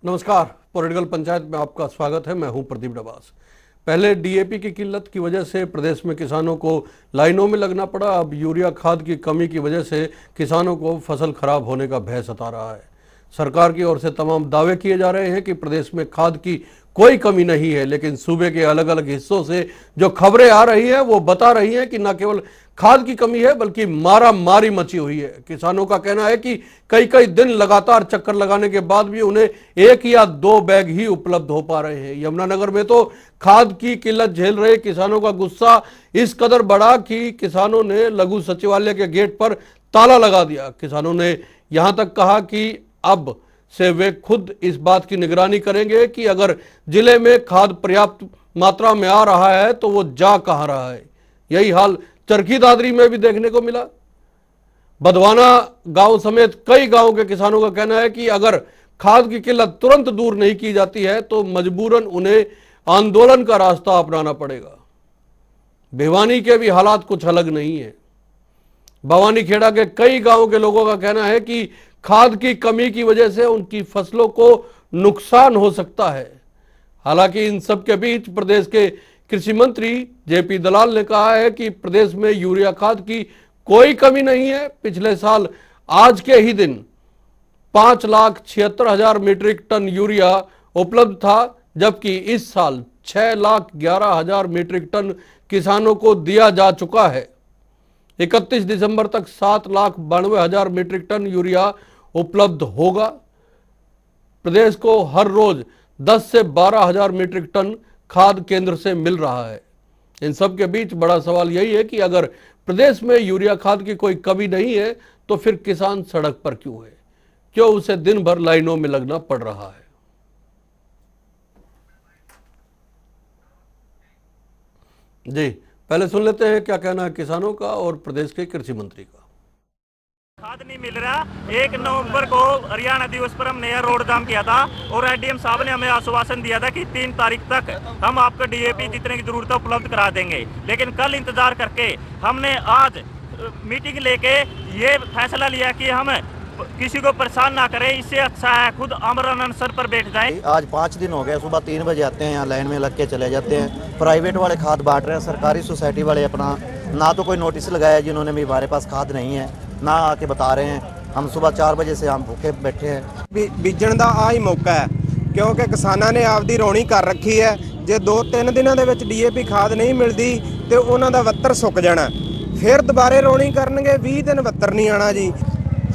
नमस्कार, पॉलिटिकल पंचायत में आपका स्वागत है। मैं हूं प्रदीप डबास। पहले डीएपी की किल्लत की वजह से प्रदेश में किसानों को लाइनों में लगना पड़ा। अब यूरिया खाद की कमी की वजह से किसानों को फसल खराब होने का भय सता रहा है। सरकार की ओर से तमाम दावे किए जा रहे हैं कि प्रदेश में खाद की कोई कमी नहीं है, लेकिन सूबे के अलग अलग हिस्सों से जो खबरें आ रही हैं वो बता रही हैं कि न केवल खाद की कमी है बल्कि मारा मारी मची हुई है। किसानों का कहना है कि कई कई दिन लगातार चक्कर लगाने के बाद भी उन्हें 1 या 2 बैग ही उपलब्ध हो पा रहे हैं। यमुनानगर में तो खाद की किल्लत झेल रहे किसानों का गुस्सा इस कदर बढ़ा कि किसानों ने लघु सचिवालय के गेट पर ताला लगा दिया। किसानों ने यहां तक कहा कि अब से वे खुद इस बात की निगरानी करेंगे कि अगर जिले में खाद पर्याप्त मात्रा में आ रहा है तो वो जा कहां रहा है। यही हाल चरखी दादरी में भी देखने को मिला। बधवाना गांव समेत कई गांवों के किसानों का कहना है कि अगर खाद की किल्लत तुरंत दूर नहीं की जाती है तो मजबूरन उन्हें आंदोलन का रास्ता अपनाना पड़ेगा। भिवानी के भी हालात कुछ अलग नहीं है। भवानी खेड़ा के कई गांवों के लोगों का कहना है कि खाद की कमी की वजह से उनकी फसलों को नुकसान हो सकता है। हालांकि इन सब के बीच प्रदेश के कृषि मंत्री जेपी दलाल ने कहा है कि प्रदेश में यूरिया खाद की कोई कमी नहीं है। पिछले साल आज के ही दिन 5,76,000 मीट्रिक टन यूरिया उपलब्ध था, जबकि इस साल 6,11,000 मीट्रिक टन किसानों को दिया जा चुका है। 31 दिसंबर तक 7,92,000 मीट्रिक टन यूरिया उपलब्ध होगा। प्रदेश को हर रोज 10 से 12,000 मीट्रिक टन खाद केंद्र से मिल रहा है। इन सब के बीच बड़ा सवाल यही है कि अगर प्रदेश में यूरिया खाद की कोई कमी नहीं है तो फिर किसान सड़क पर क्यों है, क्यों उसे दिन भर लाइनों में लगना पड़ रहा है। जी, पहले सुन लेते हैं क्या कहना है किसानों का और प्रदेश के कृषि मंत्री का। खाद नहीं मिल रहा। 1 नवंबर को हरियाणा दिवस पर हमने यह रोड जाम किया था और एडीएम साहब ने हमें आश्वासन दिया था कि 3 तारीख तक हम आपको डीएपी जितने की जरूरत है उपलब्ध करा देंगे। लेकिन कल इंतजार करके हमने आज मीटिंग लेके ये फैसला लिया कि हम किसी को परेशान ना करें। इससे अच्छा है खुद आमरण अनशन पर बैठ जाए। आज 5 दिन हो गए, सुबह 3 बजे आते हैं, यहाँ लाइन में लग के चले जाते हैं। प्राइवेट वाले खाद बांट रहे हैं, सरकारी सोसाइटी वाले अपना ना तो कोई नोटिस लगाया जिन्होंने भी हमारे पास खाद नहीं है, ना आके बता रहे हैं। हम सुबह 4 बजे से हम भूखे बैठे हैं। ਬੀਜਣ ਦਾ ਆ ਹੀ ਮੌਕਾ ਹੈ ਕਿਉਂਕਿ ਕਿਸਾਨਾਂ ਨੇ ਆਪਦੀ ਰੌਣੀ ਕਰ ਰੱਖੀ ਹੈ। ਜੇ 2-3 ਦਿਨਾਂ ਦੇ ਵਿੱਚ ਡੀਏਪੀ ਖਾਦ ਨਹੀਂ ਮਿਲਦੀ ਤੇ ਉਹਨਾਂ ਦਾ ਵੱਤਰ ਸੁੱਕ ਜਾਣਾ। ਫਿਰ ਦੁਬਾਰੇ ਰੌਣੀ ਕਰਨਗੇ, 20 ਦਿਨ ਵੱਤਰ ਨਹੀਂ ਆਣਾ ਜੀ।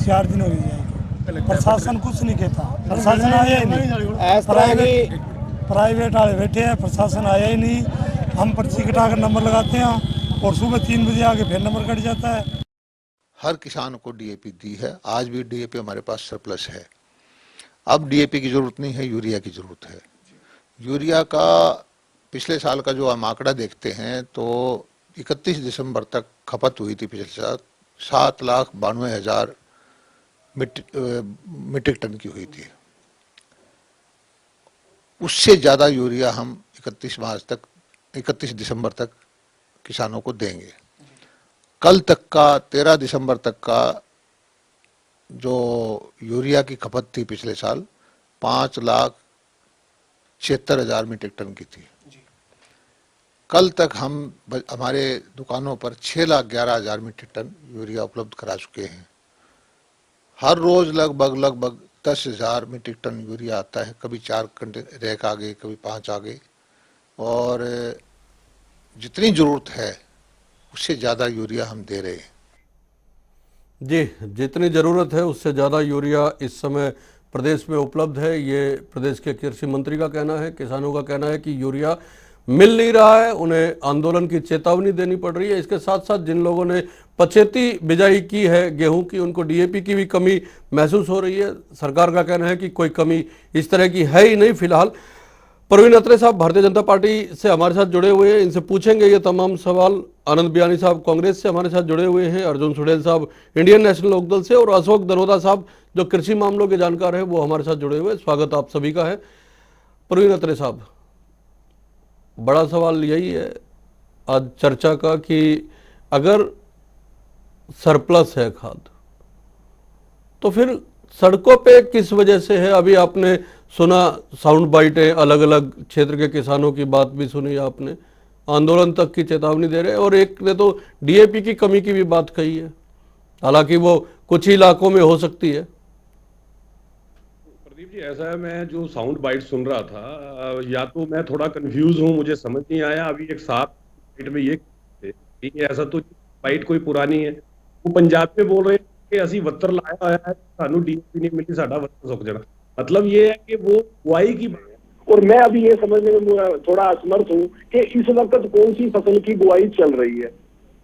4 दिन हो गए, प्रशासन कुछ नहीं कहता। प्रशासन आया ही नहीं। प्राइवेट वाले बैठे हैं, प्रशासन आया ही नहीं। हम पर्ची कटा कर नंबर लगाते हैं और सुबह 3 बजे आके फिर नंबर कट जाता है। हर किसान को डीएपी दी है। आज भी डीएपी हमारे पास सरप्लस है। अब डीएपी की जरूरत नहीं है, यूरिया की जरूरत है। यूरिया का पिछले साल का जो हम आंकड़ा देखते हैं तो 31 दिसंबर तक खपत हुई थी पिछले साल 7,92,000 मीट्रिक टन की हुई थी। उससे ज़्यादा यूरिया हम 31 दिसंबर तक किसानों को देंगे। कल तक का 13 दिसंबर तक का जो यूरिया की खपत थी पिछले साल 5,76,000 मीट्रिक टन की थी। कल तक हम हमारे दुकानों पर 6,11,000 मीट्रिक टन यूरिया उपलब्ध करा चुके हैं। हर रोज लगभग 10,000 मीट्रिक टन यूरिया आता है। कभी 4 रैक आ गए, कभी 5 आ गए, और जितनी जरूरत है उससे ज़्यादा यूरिया हम दे रहे हैं। जी, जितनी ज़रूरत है उससे ज़्यादा यूरिया इस समय प्रदेश में उपलब्ध है, ये प्रदेश के कृषि मंत्री का कहना है। किसानों का कहना है कि यूरिया मिल नहीं रहा है, उन्हें आंदोलन की चेतावनी देनी पड़ रही है। इसके साथ साथ जिन लोगों ने पछेती बिजाई की है गेहूं की, उनको डीएपी की भी कमी महसूस हो रही है। सरकार का कहना है कि कोई कमी इस तरह की है ही नहीं फिलहाल। प्रवीण अत्रे साहब भारतीय जनता पार्टी से हमारे साथ जुड़े हुए हैं, इनसे पूछेंगे ये तमाम सवाल। आनंद बियानी साहब कांग्रेस से हमारे साथ जुड़े हुए हैं, अर्जुन सुड़ेल साहब इंडियन नेशनल लोकदल से, और अशोक दरोदा साहब जो कृषि मामलों के जानकार है वो हमारे साथ जुड़े हुए हैं। स्वागत आप सभी का है। प्रवीण अत्रे साहब, बड़ा सवाल यही है आज चर्चा का कि अगर सरप्लस है खाद तो फिर सड़कों पे किस वजह से है। अभी आपने सुना, साउंड बाइटें अलग अलग क्षेत्र के किसानों की बात भी सुनी आपने, आंदोलन तक की चेतावनी दे रहे हैं, और एक ने तो डीएपी की कमी की भी बात कही है, हालांकि वो कुछ ही इलाकों में हो सकती है। प्रदीप जी, ऐसा है, मैं जो साउंड बाइट सुन रहा था, या तो मैं थोड़ा कंफ्यूज हूँ, मुझे समझ नहीं आया। अभी एक साथ बाइट में ये कि ऐसा तो बाइट कोई पुरानी है, वो पंजाबी में बोल रहे हैं कि ਅਸੀਂ ਵੱਤਰ ਲਾਇਆ ਹੋਇਆ है, ਸਾਨੂੰ डीएपी नहीं मिली, साडा ਵੱਤਰ सुक जाना। मतलब ये है कि वो बुआई की बात है। और मैं अभी ये समझने में थोड़ा असमर्थ हूँ कि इस वक्त कौन सी फसल की बुआई चल रही है,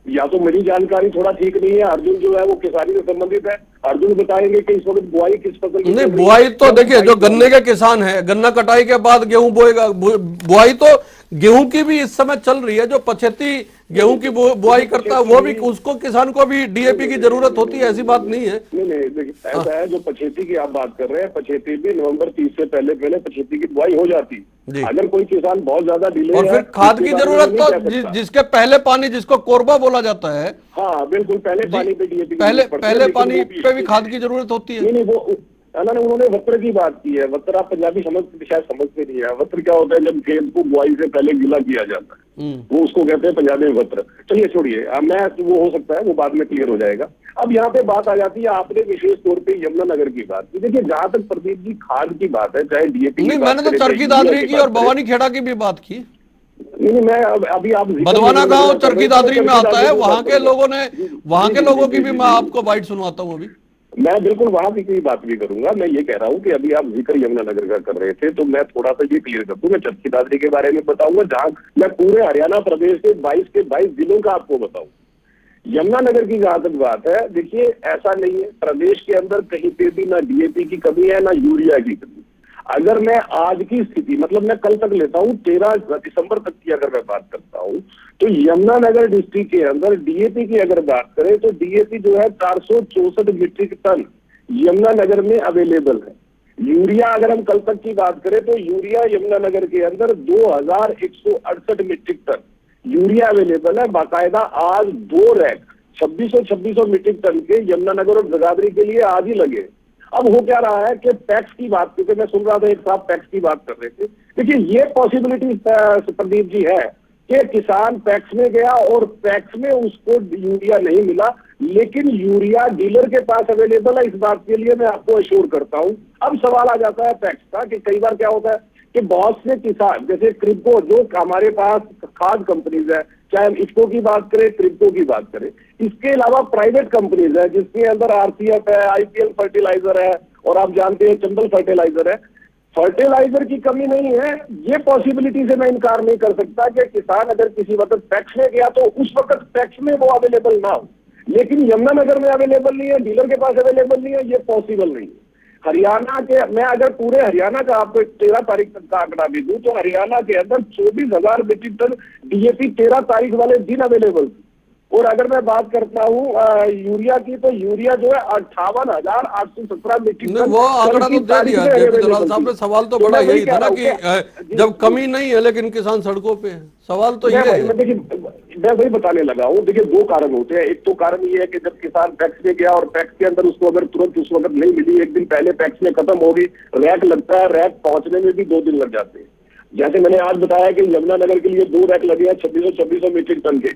या तो मेरी जानकारी थोड़ा ठीक नहीं है। अर्जुन जो है वो किसानी से संबंधित है, अर्जुन बताएंगे कि इस वक्त बुआई किस फसल की नहीं, चल रही है। बुआई तो देखिए, जो गन्ने के किसान है, गन्ना कटाई के बाद गेहूं बोएगा, बुआई तो गेहूं की भी इस समय चल रही है। जो पछेती गेहूं की बुआई करता है वो भी, उसको किसान को भी डीएपी की जरूरत होती है, ऐसी बात नहीं है। नहीं देखिए, ऐसा है, जो पछेती की आप बात कर रहे हैं, पछेती भी नवंबर 30 से पहले पछेती की बुआई हो जाती जी। है। अगर कोई किसान बहुत ज्यादा डिले और फिर खाद की जरूरत तो जिसके पहले पानी, जिसको कोरबा बोला जाता है, हाँ बिल्कुल, पहले पानी पे डीएपी पहले पानी पे भी खाद की जरूरत होती है। नहीं वो उन्होंने वत्र की बात की है। वत्र आप पंजाबी शायद समझते नहीं है। वत्र क्या होता है? जब खेत को बुआई से पहले गीला किया जाता है, वो उसको कहते हैं पंजाबी में वत्र। चलिए छोड़िए, मैं वो हो सकता है, वो बाद में क्लियर हो जाएगा। अब यहाँ पे बात आ जाती है, आपने विशेष तौर पे यमुनानगर की बात की। देखिए, जहां तक प्रदीप जी खाद की बात है, चाहे डीएपी, नहीं, मैंने तो चरखी दादरी की और भवानी खेड़ा की भी बात की। नहीं, मैं अभी आप बदवाना गांव चरखी दादरी में आता है, वहां के लोगों की भी मैं आपको बाइट सुनवाता हूँ अभी। मैं बिल्कुल वहां की बात भी करूंगा। मैं ये कह रहा हूँ कि अभी आप जिक्र यमुनानगर का कर रहे थे, तो मैं थोड़ा सा ये क्लियर कर दूं। मैं चरखी दादरी के बारे में बताऊंगा, जहां मैं पूरे हरियाणा प्रदेश के 22 के 22 जिलों का आपको बताऊं। यमुनानगर की जहां तक बात है, देखिए ऐसा नहीं है प्रदेश के अंदर कहीं पे भी ना डीएपी की कमी है, ना यूरिया की कमी। अगर मैं आज की स्थिति, मतलब मैं कल तक लेता हूं, 13 दिसंबर तक की अगर मैं बात करता हूं, तो यमुनानगर डिस्ट्रिक्ट के अंदर डीएपी की अगर बात करें, तो डीएपी जो है 464 मीट्रिक टन यमुनानगर में अवेलेबल है। यूरिया अगर हम कल तक की बात करें, तो यूरिया यमुनानगर के अंदर 2168 मीट्रिक टन यूरिया अवेलेबल है। बाकायदा आज 2 रैक 2600 मीट्रिक टन के यमुनानगर और जगाधरी के लिए आज ही लगे। अब हो क्या रहा है कि पैक्स की बात, क्योंकि मैं सुन रहा था एक साहब पैक्स की बात कर रहे थे। देखिए, ये पॉसिबिलिटी प्रदीप जी है कि किसान पैक्स में गया और पैक्स में उसको यूरिया नहीं मिला, लेकिन यूरिया डीलर के पास अवेलेबल है। इस बात के लिए मैं आपको अश्योर करता हूं। अब सवाल आ जाता है पैक्स का, कि कई बार क्या होता है कि बहुत से किसान, जैसे क्रिप्को, जो हमारे पास खाद कंपनीज है, चाहे हम इफ्को की बात करें, क्रिप्को की बात करें, इसके अलावा प्राइवेट कंपनीज है जिसके अंदर आरसीएफ है, आईपीएल फर्टिलाइजर है, और आप जानते हैं चंबल फर्टिलाइजर है। फर्टिलाइजर की कमी नहीं है, ये पॉसिबिलिटी से मैं इनकार नहीं कर सकता कि किसान अगर किसी वक्त पैक्स में गया तो उस वक्त पैक्स में वो अवेलेबल ना हो, लेकिन यमुनानगर में अवेलेबल नहीं है, डीलर के पास अवेलेबल नहीं है, ये पॉसिबल नहीं है। हरियाणा के, मैं अगर पूरे हरियाणा का आपको 13 तारीख तक का आंकड़ा भी दूं, तो हरियाणा के अंदर 24,000 मीट्रिक टन डीएपी 13 तारीख वाले दिन अवेलेबल थी। और अगर मैं बात करता हूँ यूरिया की, तो यूरिया जो है 58,817 मीट्रिक टन। वो आंकड़ा तो दे दिया जलाल साहब ने। सवाल तो बड़ा यही था ना कि जब कमी नहीं है लेकिन किसान सड़कों पे है, सवाल तो ये है। देखिए, मैं वही बताने लगा हूँ। देखिए, 2 कारण होते हैं। एक तो कारण ये है कि जब किसान पैक्स में गया और पैक्स के अंदर उसको अगर तुरंत उस वक्त नहीं मिली, एक दिन पहले पैक्स में खत्म होगी, रैक लगता है, रैक पहुंचने में भी 2 दिन लग जाते हैं। जैसे मैंने आज बताया कि यमुनानगर के लिए 2 रैक लगे हैं 2600 मीट्रिक टन के,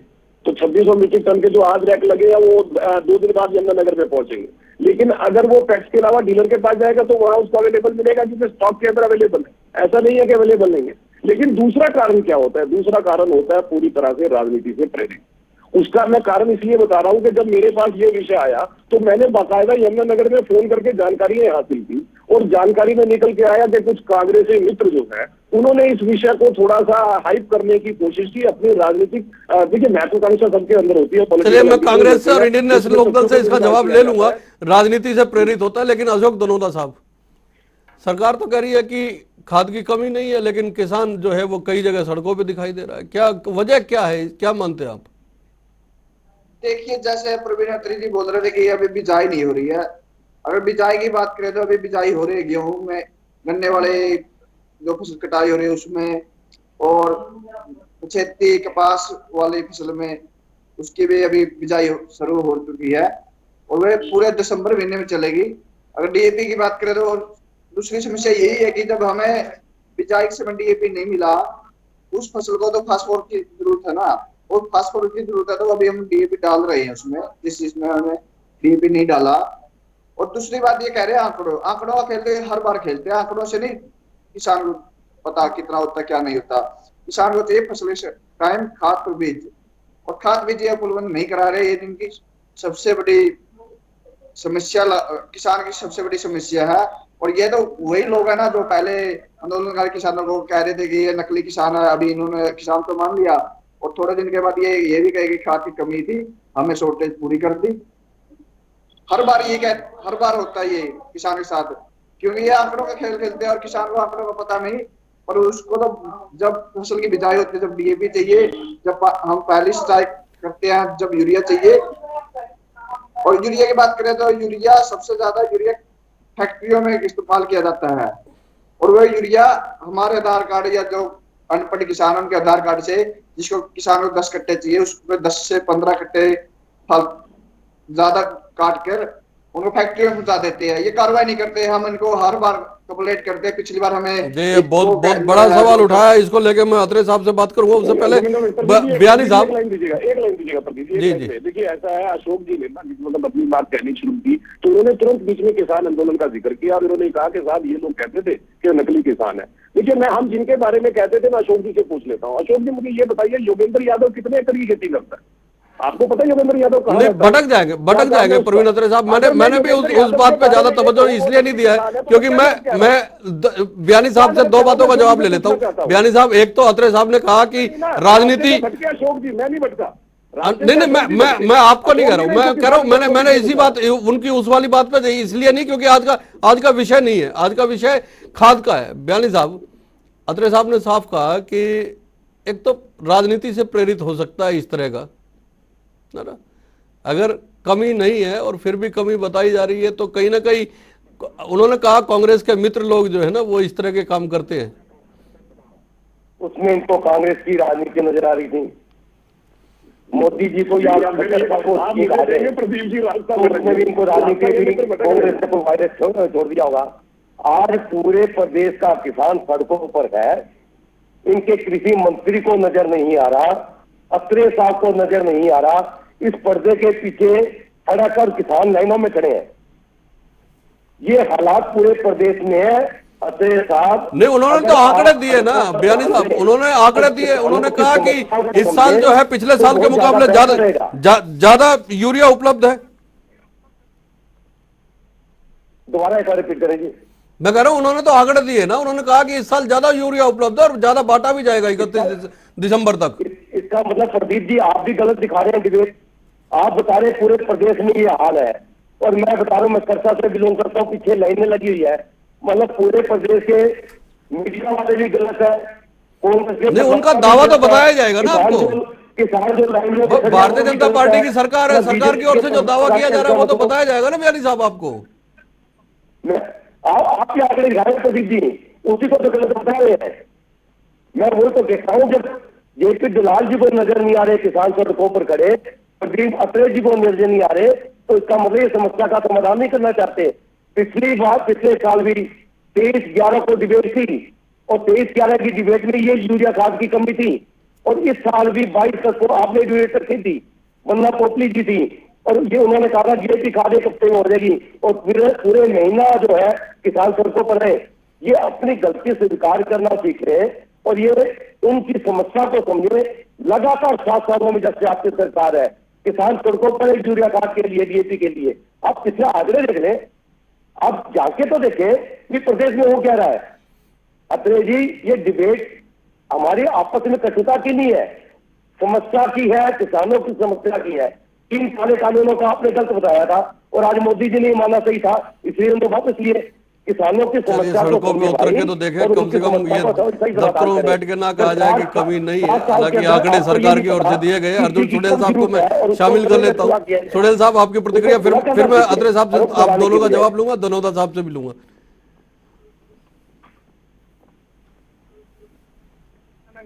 तो 2600 मीट्रिक टन के जो आज रैक लगे हैं वो 2 दिन बाद यमुनानगर में पहुंचेंगे। लेकिन अगर वो पैक्स के अलावा डीलर के पास जाएगा तो वहां उसको अवेलेबल मिलेगा, क्योंकि स्टॉक के अंदर अवेलेबल है। ऐसा नहीं है कि अवेलेबल नहीं है। लेकिन दूसरा कारण क्या होता है? दूसरा कारण होता है पूरी तरह से राजनीति से प्रेरित। उसका मैं कारण इसलिए बता रहा हूं कि जब मेरे पास ये विषय आया तो मैंने बाकायदा यमुनानगर में फोन करके जानकारी हासिल की, और जानकारी में निकल के आया कि कुछ कांग्रेसी मित्र जो है उन्होंने इस विषय को थोड़ा सा हाइप करने की कोशिश की अपनी राजनीतिक, देखिए महत्वाकांक्षा सबके अंदर होती है। चलिए, मैं कांग्रेस से और इंडियन नेशनल लोकदल से इसका जवाब ले लूंगा, राजनीति से प्रेरित होता है। लेकिन अशोक धनोदा साहब, सरकार तो कह रही है कि खाद की कमी नहीं है, लेकिन किसान जो है वो कई जगह सड़कों पे दिखाई दे रहा है। क्या वजह क्या है, क्या मानते हैं आप? देखिए, जैसे प्रवीण अत्री जी बोल रहे थे कि अभी बिजाई नहीं हो रही है। अगर बिजाई की बात करें तो अभी बिजाई हो रही है गेहूं में, गन्ने वाले जो फसल कटाई हो रही है उसमें, और खेती कपास वाली फसल में उसकी भी अभी बिजाई शुरू हो चुकी है, और वह पूरे दिसंबर महीने में चलेगी। अगर डीएपी की बात करें तो दूसरी समस्या यही है कि जब हमें बिजाई के समय डीएपी नहीं मिला, उस फसल को तो फास्फोरस की जरूरत है ना, और फास्फोरस की जरूरत है तो अभी हम डीएपी डाल रहे हैं उसमें, जिस चीज में हमें डीएपी नहीं डाला। और दूसरी बात ये कह रहे हैं आंकड़ों खेलते हर बार खेलते हैं, आंकड़ों से नहीं किसान को पता कितना होता क्या नहीं होता। किसान को चाहिए फसल टाइम, खाद और बीज, और खाद बीज ये उपलब्ध नहीं करा रहे, ये जिनकी सबसे बड़ी समस्या, किसान की सबसे बड़ी समस्या है। और ये तो वही लोग है ना जो पहले आंदोलनकारी किसानों को कह रहे थे कि ये नकली किसान है, अभी इन्होंने किसान तो मान लिया, और थोड़े दिन के बाद ये भी कहे कि खाद की कमी थी, हमें शॉर्टेज पूरी कर दी। हर बार होता है ये किसान के साथ, क्योंकि ये आंकड़ों का खेल खेलते हैं और किसान को आंकड़ों का पता नहीं। और उसको तो जब फसल की बिजाई होती है, जब डीएपी चाहिए, जब हम पहली स्ट्राइक करते हैं, जब यूरिया चाहिए। और यूरिया की बात करें तो यूरिया सबसे ज्यादा यूरिया फैक्ट्रियों में इस्तेमाल किया जाता है, और वह यूरिया हमारे आधार कार्ड या जो अनपढ़ किसान उनके आधार कार्ड से, जिसको किसान को 10 कट्टे चाहिए, उसमें 10 से 15 कट्टे फल ज्यादा काट कर उनको फैक्ट्री में पहुंचा देते हैं। ये कार्रवाई नहीं करते, हम इनको हर बार कंप्लेंट करते हैं। पिछली बार हमें ये बहुत बड़ा सवाल उठाया, इसको लेके मैं अत्रे साहब से बात करूंगा। उससे पहले बयानी साहब एक लाइन दीजिएगा प्रदीप जी। देखिए ऐसा है, अशोक जी ने ना मतलब अपनी बात कहनी शुरू की तो उन्होंने तुरंत बीच में किसान आंदोलन का जिक्र किया और उन्होंने कहा कि साहब ये लोग कहते थे कि नकली किसान है। देखिए हम जिनके बारे में कहते थे मैं अशोक जी से पूछ लेता हूँ। अशोक जी मुझे ये बताइए, योगेंद्र यादव कितने एकड़ की खेती करता है? आपको पता है योगेंद्र यादव कहाँ रहता है? भटक जाएंगे प्रवीण अत्रे साहब। मैंने भी उस बात पे ज्यादा तवज्जो इसलिए नहीं दिया है क्योंकि मैं बयानी साहब से दो बातों का जवाब ले लेता हूँ। बयानी साहब, एक तो अत्रे साहब ने कहा कि राजनीति, अशोक जी मैं नहीं भटका, नहीं मैं आपको नहीं कह रहा हूँ, मैं कह रहा हूँ मैंने इसी बात उनकी उस वाली बात पे इसलिए नहीं क्योंकि आज का विषय नहीं है, आज का विषय खाद का है। बयानी साहब, अत्रे साहब ने साफ कहा कि एक तो राजनीति से प्रेरित हो सकता है इस तरह का ना, अगर कमी नहीं है और फिर भी कमी बताई जा रही है तो कहीं ना कहीं उन्होंने कहा कांग्रेस के मित्र लोग जो है ना वो इस तरह के काम करते हैं। उसमें इनको कांग्रेस की राजनीति नजर आ रही थी। मोदी जी को याद प्रदीप जी रास्ता उसमें भी इनको राजनीति कांग्रेस ने को वायरस छोड़ दिया होगा। आज पूरे प्रदेश का किसान सड़कों पर है, इनके कृषि मंत्री को नजर नहीं आ रहा, अत्रे साहब को नजर नहीं आ रहा, इस पर्दे के पीछे सड़क और किसान लाइनों में खड़े हैं। ये हालात पूरे प्रदेश में है। अत्रे साहब नहीं, उन्होंने तो आंकड़े दिए ना बयानी साहब, उन्होंने आंकड़े दिए। उन्होंने कहा कि इस साल जो है पिछले साल के मुकाबले ज्यादा यूरिया उपलब्ध है। दोबारा एक बार रिपीट करेंगे। मैं कह रहा हूं उन्होंने तो आंकड़े दिए ना, उन्होंने कहा कि इस साल ज्यादा यूरिया उपलब्ध है और ज्यादा बांटा भी जाएगा 31 दिसंबर तक। इसका मतलब प्रदीप जी आप भी गलत दिखा रहे हैं डिबेट। आप बता रहे पूरे प्रदेश में ये हाल है और मैं बता रहा हूँ, मैं सरसा से बिलोंग करता हूँ, पीछे लाइनें लगी हुई है। मतलब पूरे प्रदेश के मीडिया वाले भी गलत है। नहीं, उनका दावा तो बताया जाएगा ना आपको। किसान जो लाइन में भारतीय जनता पार्टी की सरकार है, सरकार की ओर से जो दावा किया जा रहा है वो तो बताया जाएगा ना बयानी साहब आपको। आप क्या आंकड़े दिखा रहे प्रदीप जी, उसी को तो गलत बता रहे हैं। मैं वो तो देखता हूँ जब जेपी दलाल जी को नजर नहीं आ रहे किसान सड़कों पर खड़े, प्रदीप अत्रे जी को नजर नहीं आ रहे, तो इसका मतलब ये समस्या का समाधान नहीं करना चाहते। पिछले साल भी 23/11 को डिबेट थी और 23/11 की डिबेट में ये यूरिया खाद की कमी थी और इस साल भी 22 तक को आपने डिबेट रखी थी, वरना पोपली जी थी और ये उन्होंने कहा डीएपी खाद एक हफ्ते में हो जाएगी और पूरे महीना जो है किसान सड़कों पर है। ये अपनी गलती स्वीकार करना सीख रहे हैं और ये उनकी समस्या को समझे। लगातार 7 सालों में जब से आपकी सरकार है, किसान सड़कों पर है यूरिया खाद के लिए, डीएपी के लिए। आप पिछले आंकड़े देख लें, आप जाके तो देखें कि प्रदेश में हो क्या रहा है। अत्रे जी, ये डिबेट हमारी आपस में कटुता की नहीं है, समस्या की है, किसानों की समस्या की है। 3 साल कानूनों का आपने गलत बताया था और आज मोदी जी ने माना सही था, इसलिए उनको वापस लिए। किसानों की समस्या सड़कों में उतर के तो देखे, कम से कम ये दफ्तरों में बैठ के ना कहा जाए कि कमी नहीं है। हालांकि आंकड़े सरकार की ओर से दिए गए। अर्जुन सुडेल साहब को मैं शामिल कर लेता हूँ। सुडेल साहब, आपकी प्रतिक्रिया, फिर मैं अत्रे साहब से आप दोनों का जवाब लूंगा, धनौदा साहब से भी लूंगा।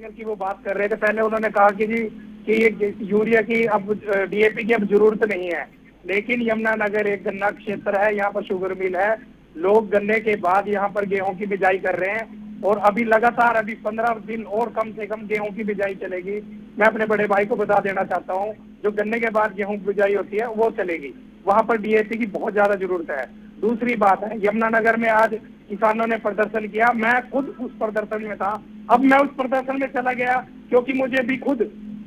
की वो बात कर रहे थे, पहले उन्होंने कहा कि जी कि ये यूरिया की अब डीएपी की अब जरूरत नहीं है, लेकिन यमुनानगर एक गन्ना क्षेत्र है, यहाँ पर शुगर मिल है, लोग गन्ने के बाद यहाँ पर गेहूं की बिजाई कर रहे हैं और अभी लगातार अभी 15 दिन और कम से कम गेहूं की बिजाई चलेगी। मैं अपने बड़े भाई को बता देना चाहता हूँ, जो गन्ने के बाद गेहूं की बिजाई होती है वो चलेगी। वहां पर डीएपी की बहुत ज्यादा जरूरत है। दूसरी बात है, यमुनानगर में आज किसानों ने प्रदर्शन किया, मैं खुद उस प्रदर्शन में था। अब मैं उस प्रदर्शन में चला गया क्योंकि मुझे भी खुद,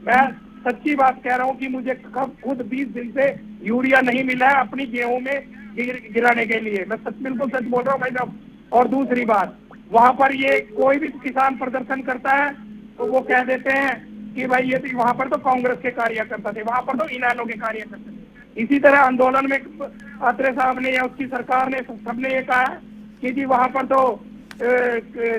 मैं सच्ची बात कह रहा हूँ कि मुझे खुद 20 दिन से यूरिया नहीं मिला है अपनी गेहूं में गिराने के लिए। मैं बिल्कुल सच बोल रहा हूँ भाई साहब। और दूसरी बात, वहां पर ये कोई भी किसान प्रदर्शन करता है तो वो कह देते हैं कि भाई ये तो वहां पर तो कांग्रेस के कार्यकर्ता थे, वहां पर तो इनेलो के कार्यकर्ता थे। इसी तरह आंदोलन में अत्रे साहब ने या उसकी सरकार ने सबने ये कहा है कि जी वहां पर तो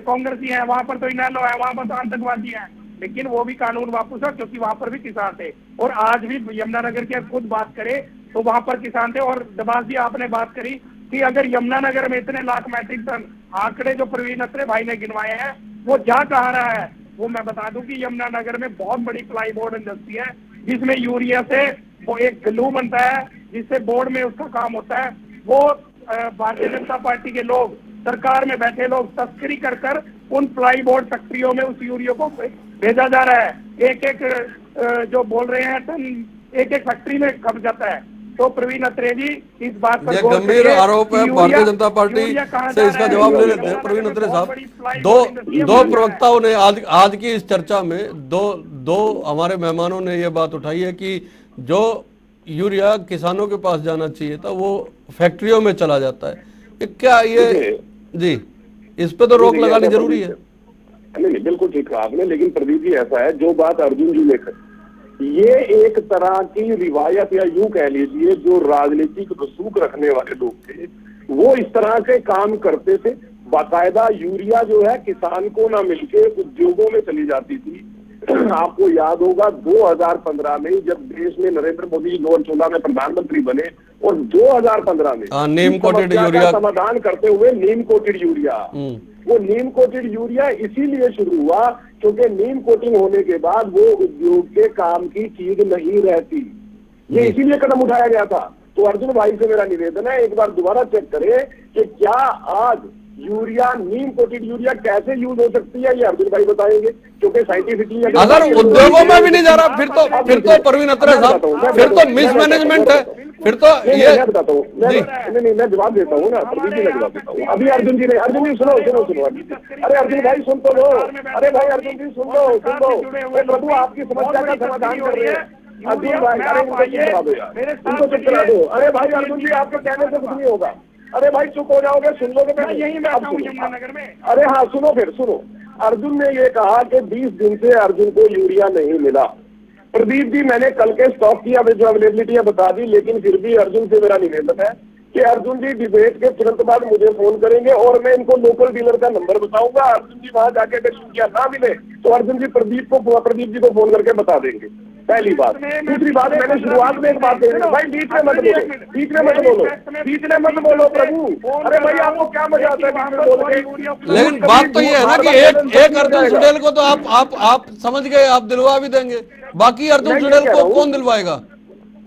कांग्रेसी है, वहां पर तो इनेलो है, वहां पर तो आतंकवादी है। लेकिन वो भी कानून वापस है क्योंकि वहां पर भी किसान थे। और आज भी यमुनानगर की खुद बात करें तो वहां पर किसान थे। और दबास जी आपने बात करी कि अगर यमुनानगर में इतने लाख मैट्रिक टन आंकड़े जो प्रवीण अत्रे भाई ने गिनवाए हैं वो जा कहा रहा है, वो मैं बता दूं कि यमुनानगर में बहुत बड़ी प्लाई बोर्ड इंडस्ट्री है जिसमें यूरिया से वो एक ग्लू बनता है जिससे बोर्ड में उसका काम होता है। वो भारतीय जनता पार्टी के लोग, सरकार में बैठे लोग तस्करी कर कर उन प्लाई बोर्ड फैक्ट्रियों में उस यूरिया को भेजा जा रहा है। एक एक जो बोल रहे हैं टन एक एक फैक्ट्री में खप जाता है। तो प्रवीण अत्रे जी इस बात पर गंभीर आरोप है, भारतीय जनता पार्टी से इसका जवाब ले लेते हैं। प्रवीण अत्रे साहब, दो प्रवक्ताओं ने आज की इस चर्चा में दो हमारे मेहमानों ने ये बात उठाई है कि जो यूरिया किसानों के पास जाना चाहिए था वो फैक्ट्रियों में चला जाता है। क्या ये जी इस पे तो रोक लगानी जरूरी है? नहीं, बिल्कुल ठीक कहा आपने। लेकिन प्रदीप जी ऐसा है, जो बात अर्जुन जी ने कही ये एक तरह की रिवायत या यूं कह लीजिए जो राजनीतिक रसूख रखने वाले लोग थे वो इस तरह से काम करते थे। बाकायदा यूरिया जो है किसान को ना मिलके उद्योगों में चली जाती थी। आपको याद होगा 2015 में जब देश में नरेंद्र मोदी 2014 में प्रधानमंत्री बने और 2015 में नीम कोटेड यूरिया समाधान करते हुए नीम कोटेड यूरिया, वो नीम कोटेड यूरिया इसीलिए शुरू हुआ क्योंकि नीम कोटिंग होने के बाद वो उद्योग के काम की चीज नहीं रहती। ये इसीलिए कदम उठाया गया था। तो अर्जुन भाई से मेरा निवेदन है, एक बार दोबारा चेक करें कि क्या आज यूरिया, नीम कोटेड यूरिया कैसे यूज हो सकती है, ये अर्जुन भाई बताएंगे क्योंकि साइंटिफिकली अगर उद्योगों में भी नहीं जा रहा फिर तो प्रवीण अत्रे साहब फिर तो मिसमैनेजमेंट है। फिर तो ये मैं बताता हूँ, नहीं मैं जवाब देता हूँ ना, प्रदीप जी मैं जवाब देता हूँ। अभी अर्जुन जी सुनो। अरे अर्जुन भाई सुन तो लो, अरे भाई अर्जुन जी सुन लो, प्रभु आपकी समस्या का समाधान कर रहे हैं। अर्जुन भाई उनको चुप करा दो। अरे भाई अर्जुन जी आपके कहने से कुछ नहीं होगा। अरे भाई चुप हो जाओगे, सुन लोगे मैं यही बैठा हूँ यमुनानगर में। अरे हाँ सुनो। अर्जुन ने ये कहा कि 20 दिन से अर्जुन को यूरिया नहीं मिला। प्रदीप जी मैंने कल के स्टॉक की जो अवेलेबिलिटी बता दी, लेकिन फिर भी अर्जुन से मेरा निवेदन है कि अर्जुन जी डिबेट के तुरंत बाद मुझे फोन करेंगे और मैं इनको लोकल डीलर का नंबर बताऊंगा। अर्जुन जी वहां जाके अगर यूरिया ना मिले तो अर्जुन जी प्रदीप जी को फोन करके बता देंगे। पहली बात। दूसरी बात, मैंने शुरुआत में एक बात कही भाई, बीच में मत बोलो प्रभु। अरे भाई आपको क्या मजा आता है? लेकिन बात तो ये है ना कि एक अर्जुन सुडेल को तो आप समझ गए, आप दिलवा भी देंगे, बाकी अर्जुन सुडेल को कौन दिलवाएगा?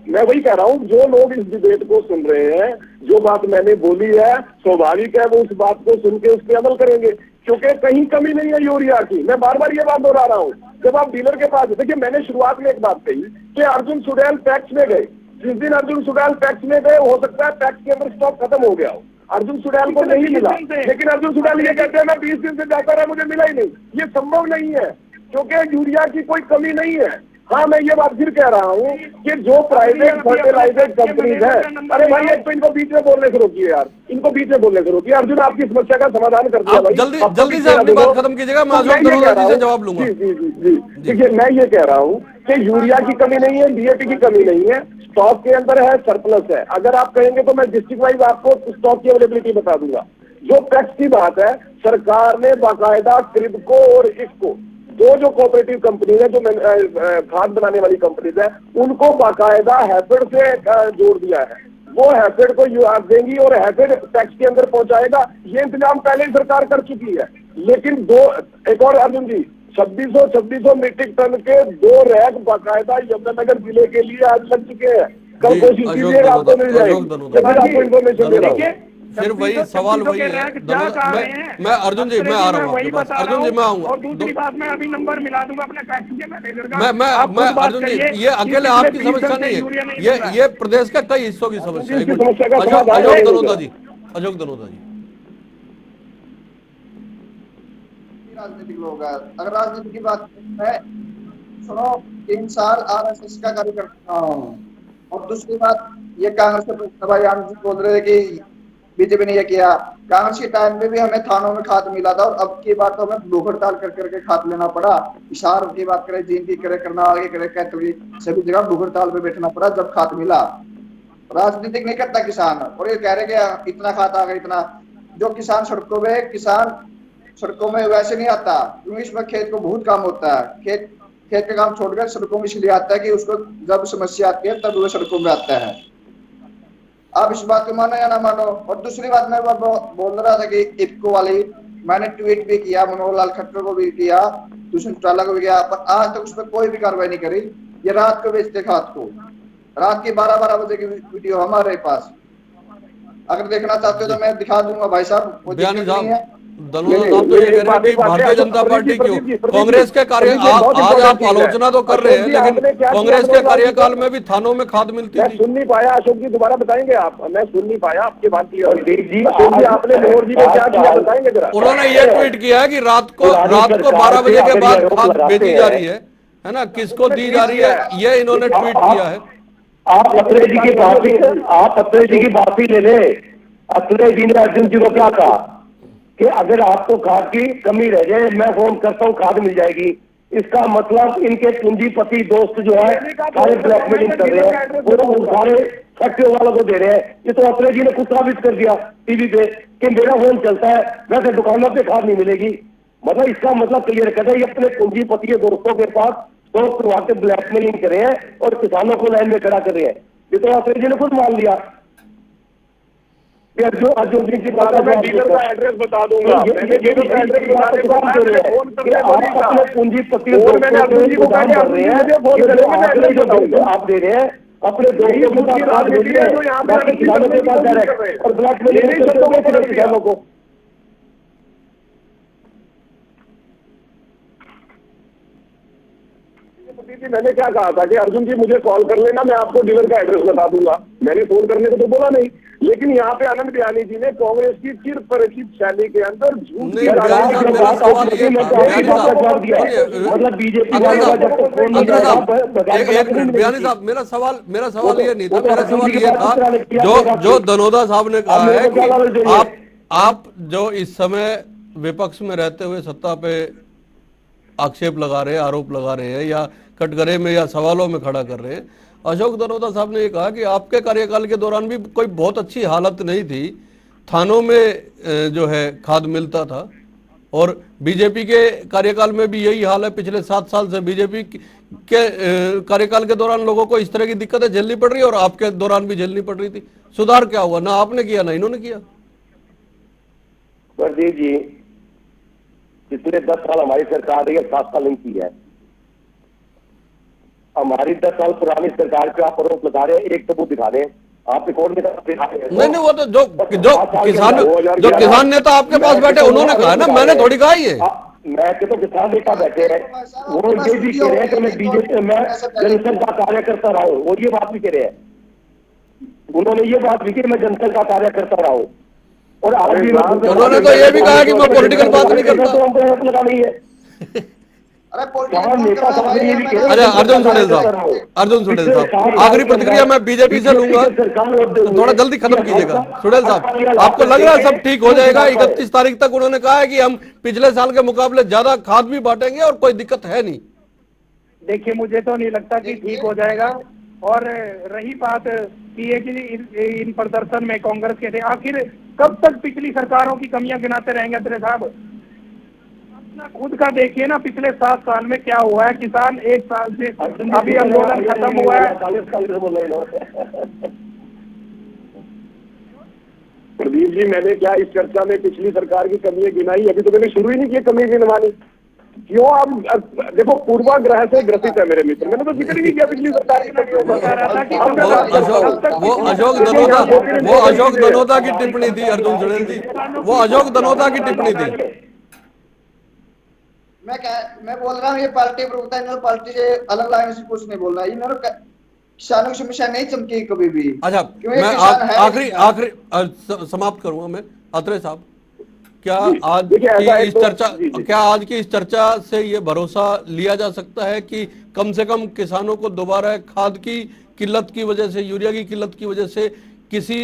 मैं वही कह रहा हूँ, जो लोग इस डिबेट को सुन रहे हैं, जो बात मैंने बोली है स्वाभाविक है वो उस बात को सुन के उस पर अमल करेंगे क्योंकि कहीं कमी नहीं है यूरिया की। मैं बार बार ये बात दोहरा रहा हूँ। जब आप डीलर के पास, देखिए मैंने शुरुआत में एक बात कही कि अर्जुन सुडेल पैक्स में गए। जिस दिन अर्जुन सुडेल पैक्स में गए हो सकता है पैक्स के अंदर स्टॉक खत्म हो गया हो, अर्जुन सुडेल को नहीं मिला। लेकिन अर्जुन सुडेल ये कहते हैं मैं 20 दिन से जाता रहा मुझे मिला ही नहीं। ये संभव नहीं है क्योंकि यूरिया की कोई कमी नहीं है। हाँ मैं ये बात फिर कह रहा हूँ कि जो प्राइवेट फर्टिलाइजर कंपनीज है, अरे भाई एक तो इनको बीच में बोलने से रोकिए यार, इनको बीच में बोलने से रोकिए। अर्जुन आपकी समस्या का समाधान कर दिया भाई, जल्दी से अपनी बात खत्म कीजिएगा, मैं से जवाब लूंगा। जी देखिए मैं ये कह रहा हूँ कि यूरिया की कमी नहीं है, डीएपी की कमी नहीं है, स्टॉक के अंदर है, सरप्लस है। अगर आप कहेंगे तो मैं डिस्ट्रिक्ट वाइज आपको स्टॉक की अवेलेबिलिटी बता दूंगा। जो पैक्स की बात है, सरकार ने बाकायदा क्रिबको और इफको दो जो कोऑपरेटिव कंपनी है, जो खाद बनाने वाली कंपनीज है, उनको बाकायदा हैफेड से जोड़ दिया है। वो हैफेड को आप देंगी और हैफेड टैक्स के अंदर पहुंचाएगा। ये इंतजाम पहले ही सरकार कर चुकी है। लेकिन एक और अर्जुन जी 2600 मीट्रिक टन के 2 रैक बाकायदा यमुनानगर जिले के लिए आज लग चुके हैं। कल कोशिश कीजिएगा, आपको मिल जाएगी। आपको इन्फॉर्मेशन दे रहा हूँ। फिर वही सवाल वही है। मैं अर्जुन जी मैं आ रहा हूँ आपके पास। अर्जुन जी मैं आऊंगा। और दूसरी बात मैं अभी नंबर मिला दूंगा अपने फैक्ट्री के मैनेजर का। मैं अर्जुन जी ये अकेले आपकी समस्या नहीं है, ये प्रदेश के कई हिस्सों की समस्या है। अशोक धनोता जी, अशोक धनोता जी, राजनीतिक लोग हैं। अगर राजनीति की बात है, सुनो 3 साल आरएसएस का कार्यकर्ता हूँ। और दूसरी बात, ये कांग्रेस के प्रवक्ता जी बोल रहे थे कि बीजेपी ने ये किया। कांग्रेस के टाइम में भी हमें थानों में खाद मिला था, और अब की बात तो हमें भूख हड़ताल कर करके खाद लेना पड़ा। इशार की बात करें, जींद की करे, करनाल की करे, कैथल, सभी जगह भूख हड़ताल पे बैठना पड़ा जब खाद मिला। राजनीतिक नहीं करता किसान। और ये कह रहे कि इतना खाद आ गया, इतना। जो किसान सड़कों में, किसान सड़कों में वैसे नहीं आता, क्योंकि इसमें खेत को बहुत काम होता है। खेत का काम छोड़कर सड़कों में इसलिए आता है कि उसको जब समस्या आती है तब वो सड़कों में आता है। आप इस बात को मानो या ना मानो। और दूसरी बात मैं बोल रहा था कि इफ्को वाली मैंने ट्वीट भी किया, मनोहर लाल खट्टर को भी किया, दुष्यंत चौटाला को भी किया, पर आज तक उस पर कोई भी कार्रवाई नहीं करी। ये रात को बेचते खाद को, रात की 12-12 बजे की वीडियो हमारे पास। अगर देखना चाहते हो तो मैं दिखा दूंगा भाई साहब। धनोता साहब तो ये कह रहे हैं कि भारतीय जनता पार्टी क्यों, कांग्रेस के कार्य आज आप आलोचना तो कर रहे हैं, लेकिन कांग्रेस के कार्यकाल में भी थानों में खाद मिलती थी। सुन नहीं पाया अशोक जी, दोबारा बताएंगे आप? मैं सुन नहीं पाया आपकी बात की। आपने मनोहर जी को क्या किया बताएंगे जरा? उन्होंने ये ट्वीट किया है कि रात को 12 बजे के बाद खाद बेची जा रही है ना, किसको दी जा रही है, ये इन्होंने ट्वीट किया है। आप अखिलेश जी की बात ही ले ले। अखिलेश जी ने अर्जुन जी को क्या कहा कि अगर आपको खाद की कमी रह जाए, मैं फोन करता हूँ, खाद मिल जाएगी। इसका मतलब इनके पूंजीपति दोस्त जो है सारे ब्लैकमेलिंग कर रहे हैं, वो सारे फैक्ट्री वालों को दे रहे हैं। ये तो अखिलेश जी ने खुद साबित कर दिया टीवी पे कि मेरा फोन चलता है, वैसे दुकानों पे खाद नहीं मिलेगी। मतलब इसका मतलब क्लियर कर रहे हैं, ये अपने पूंजीपति के दोस्तों के पास तो करवा के ब्लैकमेलिंग कर रहे हैं और किसानों को लाइन में खड़ा कर रहे हैं। ये तो अखिलेश जी ने खुद मान लिया। अर्जुन जी की बात, मैं डीलर का एड्रेस बता दूंगा। अपने पूंजीपति आप दे रहे हैं अपने दोस्तों और ब्लैकमेलिंग किसानों को। मैंने क्या कहा था कि अर्जुन जी मुझे कॉल कर लेना, मैं आपको डीलर का एड्रेस बता दूंगा। मैंने फोन करने को तो बोला नहीं, लेकिन यहाँ पे आनंद बयानी जी ने कांग्रेस की चिर परिचित शैली के अंदर झूठ की मतलब बीजेपी मेरा सवाल ये नहीं था। मेरा सवाल ये था जो धनोता साहब ने कहा है कि आप जो इस समय विपक्ष में रहते हुए सत्ता पे आक्षेप लगा रहे हैं, आरोप लगा रहे हैं, या कटघरे में या सवालों में खड़ा कर रहे हैं। अशोक धनोता साहब ने ये कहा कि आपके कार्यकाल के दौरान भी कोई बहुत अच्छी हालत नहीं थी, थानों में जो है खाद मिलता था, और बीजेपी के कार्यकाल में भी यही हाल है। पिछले 7 साल से बीजेपी के कार्यकाल के दौरान लोगों को इस तरह की दिक्कतें झेलनी पड़ रही है, और आपके दौरान भी झेलनी पड़ रही थी। सुधार क्या हुआ? ना आपने किया ना इन्होंने किया। प्रदीप जी, पिछले 10 साल हमारी सरकार रही है, 7 साल इनकी है। हमारी 10 साल पुरानी सरकार पे आप आरोप लगा रहे हैं, एक सबूत दिखा दें आप रिकॉर्ड में। नहीं, वो तो जो किसान नेता आपके पास बैठे उन्होंने कहा ना, मैंने थोड़ी कहा ये। मैं तो किसान नेता बैठे हैं, वो ये भी कह रहे हैं कि मैं बीजेपी में जनसंघ का कार्यकर्ता रहा हूँ, वो ये बात भी कह रहे हैं। उन्होंने ये बात भी की मैं जनसंघ का कार्यकर्ता रहा हूँ, और आज भी उन्होंने तो ये भी कहा कि मैं पॉलिटिकल बात नहीं करता। तो हमको आरोप लगा नहीं है। अरे अर्जुन सुडेल साहब, आखिरी प्रतिक्रिया मैं बीजेपी से लूंगा, थोड़ा जल्दी खत्म कीजिएगा। सुडेल साहब, आपको लग रहा है सब ठीक हो जाएगा? 31 तारीख तक उन्होंने कहा है कि हम पिछले साल के मुकाबले ज्यादा खाद भी बांटेंगे और कोई दिक्कत है नहीं। देखिए, मुझे तो नहीं लगता कि ठीक हो जाएगा। और रही बात कि इन प्रदर्शन में कांग्रेस के थे, आखिर कब तक पिछली सरकारों की कमियां गिनाते रहेंगे? तेरे साहब खुद का देखिए ना, पिछले 7 साल में क्या हुआ है। किसान 1 साल से अभी आंदोलन खत्म हुआ है। प्रदीप जी, मैंने क्या इस चर्चा में पिछली सरकार की कमियां गिनाई? अभी तो मैंने शुरू ही नहीं किया कमी गिनवानी। क्यों आप देखो, पूर्वाग्रह से ग्रसित है मेरे मित्र। मैंने तो जिक्र ही नहीं किया पिछली सरकार की नीतियों का। वो अशोक धनोता की टिप्पणी थी अर्जुन चुड़ैल जी, वो अशोक धनोता की टिप्पणी थी। मैं बोल रहा हूँ ये पार्टी प्रवक्ता, इन्होंने पार्टी से अलग लाइन से कुछ नहीं बोल रहा, इन्होंने किसानों की समस्या नहीं चमकी कभी भी। अच्छा, मैं आखिरी समाप्त करूंगा मैं। अत्रे साहब, क्या आज की इस चर्चा से ये भरोसा लिया जा सकता है कि कम से कम किसानों को दोबारा खाद की किल्लत की वजह से, यूरिया की किल्लत की वजह से किसी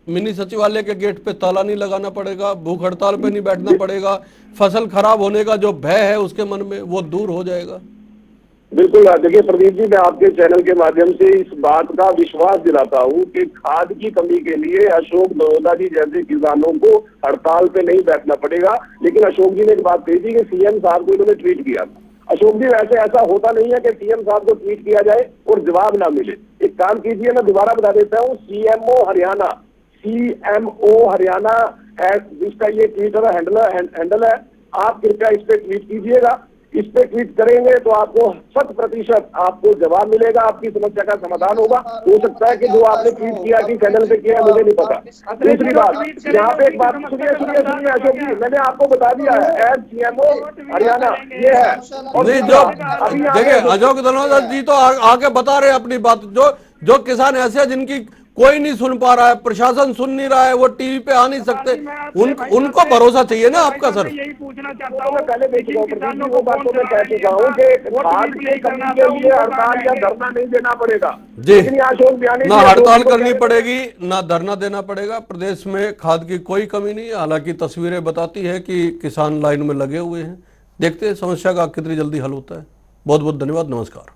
मिनी सचिवालय के गेट पे ताला नहीं लगाना पड़ेगा, भूख हड़ताल पे नहीं बैठना पड़ेगा, फसल खराब होने का जो भय है उसके मन में वो दूर हो जाएगा? बिल्कुल। देखिए प्रदीप जी, मैं आपके चैनल के माध्यम से इस बात का विश्वास दिलाता हूं कि खाद की कमी के लिए अशोक धनोता जी जैसे किसानों को हड़ताल पे नहीं बैठना पड़ेगा। लेकिन अशोक जी ने एक बात कही थी कि सीएम साहब को इन्होंने ट्वीट किया। अशोक जी, वैसे ऐसा होता नहीं है कि सीएम साहब को ट्वीट किया जाए और जवाब ना मिले। एक काम कीजिए, मैं दोबारा बता देता हूँ, सीएमओ हरियाणा जिसका ये ट्विटर हैंडल है, आप कृपया इस पे ट्वीट कीजिएगा। इस पे ट्वीट करेंगे तो आपको 100% आपको जवाब मिलेगा, आपकी समस्या का समाधान होगा। हो सकता है कि जो आपने ट्वीट किया कि चैनल पे किया, मुझे नहीं पता। दूसरी बात, यहाँ पे एक बात सुनिए अशोक जी, मैंने आपको बता दिया है, एज सीएमओ हरियाणा ये है। नहीं, जो देखिए अशोक धनोता जी तो आके बता रहे अपनी बात। जो किसान ऐसे हैं जिनकी कोई नहीं सुन पा रहा है, प्रशासन सुन नहीं रहा है, वो टीवी पे आ नहीं सकते, उनको भरोसा चाहिए ना आपका सर। यही पूछना चाहता हूँ, पहले किसानों को बातों में कह चुका हूँ कि खाद की कमी के लिए हड़ताल या धरना नहीं देना पड़ेगा जी, ना हड़ताल करनी पड़ेगी ना धरना देना पड़ेगा। प्रदेश में खाद की कोई कमी नहीं है, हालांकि तस्वीरें बताती है कि किसान लाइन में लगे हुए हैं। देखते हैं समस्या का कितनी जल्दी हल होता है। बहुत बहुत धन्यवाद, नमस्कार।